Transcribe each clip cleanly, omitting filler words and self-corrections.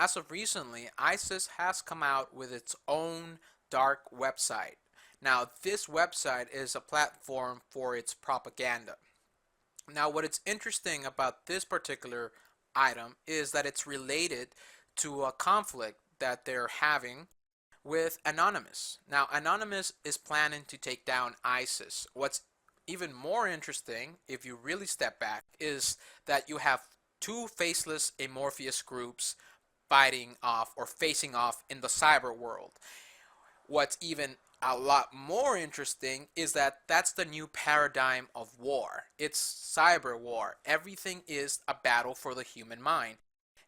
As of recently, ISIS has come out with its own dark website. Now, this website is a platform for its propaganda. Now, what is interesting about this particular item is that it's related to a conflict that they're having with Anonymous. Now, Anonymous is planning to take down ISIS. What's even more interesting, if you really step back, is that you have two faceless amorphous groups fighting off or facing off in the cyber world. What's even a lot more interesting is that that's the new paradigm of war. It's cyber war. Everything is a battle for the human mind.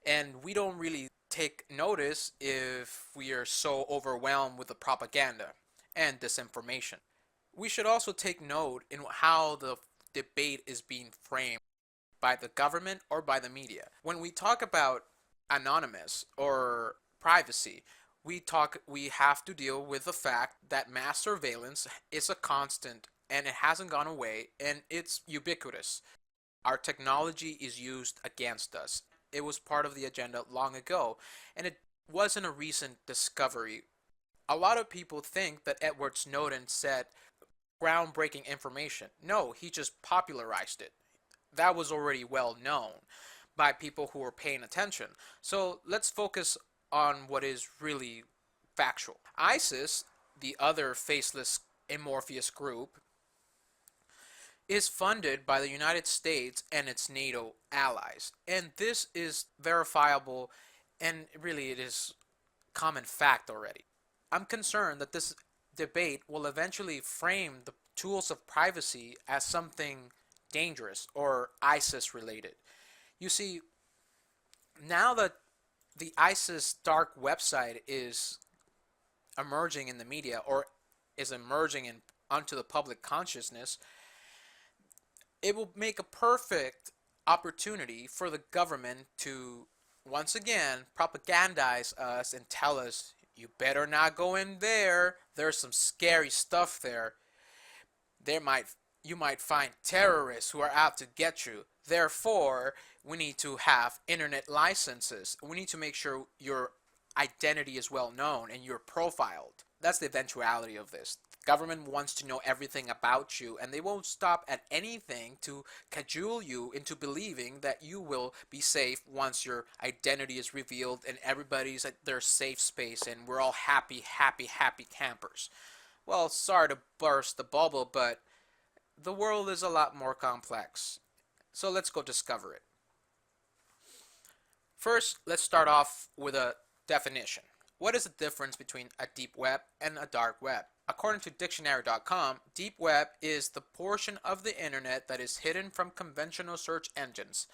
And we don't really take notice if we are so overwhelmed with the propaganda and disinformation. We should also take note in how the debate is being framed by the government or by the media. When we talk about anonymous or privacy, we have to deal with the fact that mass surveillance is a constant and it hasn't gone away and it's ubiquitous. Our technology is used against us. It was part of the agenda long ago, and it wasn't a recent discovery. A lot of people think that Edward Snowden said groundbreaking information. No, he just popularized it. That was already well known by people who were paying attention. So let's focus on what is really factual. ISIS, the other faceless amorphous group, is funded by the United States and its NATO allies. And this is verifiable and really it is common fact already. I'm concerned that this debate will eventually frame the tools of privacy as something dangerous or ISIS related. You see, now that the ISIS dark website is emerging in the media or is emerging onto the public consciousness, it will make a perfect opportunity for the government to once again propagandize us and tell us you better not go in there. There's some scary stuff there. There might you might find terrorists who are out to get you. Therefore, we need to have internet licenses. We need to make sure your identity is well known and you're profiled. That's the eventuality of this. The government wants to know everything about you, and they won't stop at anything to cajole you into believing that you will be safe once your identity is revealed and everybody's at their safe space and we're all happy, happy, happy campers. Well, sorry to burst the bubble, but the world is a lot more complex. So let's go discover it. First, let's start off with a definition. What is the difference between a deep web and a dark web? According to dictionary.com, deep web is the portion of the internet that is hidden from conventional search engines.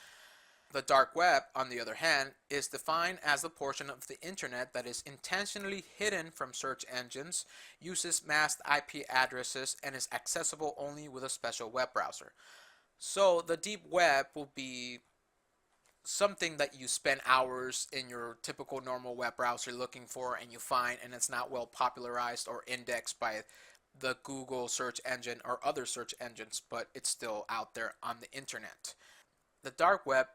The dark web, on the other hand, is defined as the portion of the internet that is intentionally hidden from search engines, uses masked IP addresses, and is accessible only with a special web browser. So the deep web will be something that you spend hours in your typical normal web browser looking for and you find, and it's not well popularized or indexed by the Google search engine or other search engines, but it's still out there on the internet. The dark web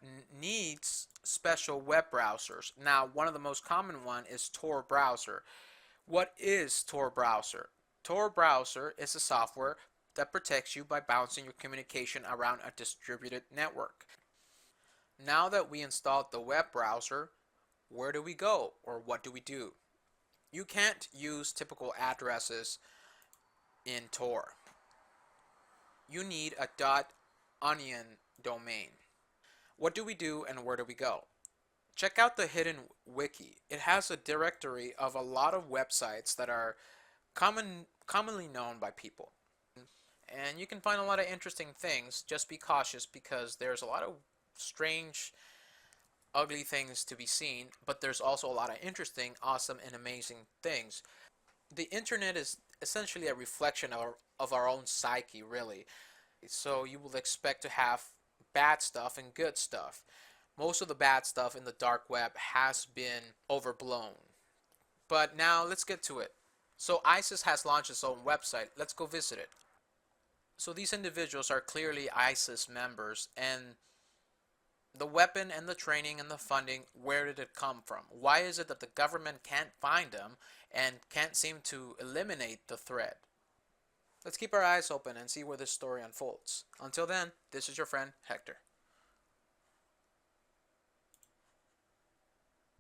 needs special web browsers. Now, one of the most common one is Tor browser. What is Tor browser? Tor browser is a software that protects you by bouncing your communication around a distributed network. Now that we installed the web browser, where do we go or what do we do? You can't use typical addresses in Tor. You need a .onion domain. What do we do and where do we go? Check out the hidden wiki. It has a directory of a lot of websites that are commonly known by people. And you can find a lot of interesting things. Just be cautious because there's a lot of strange, ugly things to be seen, but there's also a lot of interesting, awesome, and amazing things. The internet is essentially a reflection of our own psyche, really. So you will expect to have bad stuff and good stuff. Most of the bad stuff in the dark web has been overblown. But now let's get to it. So ISIS has launched its own website. Let's go visit it. So these individuals are clearly ISIS members, and The weapon and the training and the funding, where did it come from? Why is it that the government can't find them and can't seem to eliminate the threat? Let's keep our eyes open and see where this story unfolds. Until then, this is your friend Hector.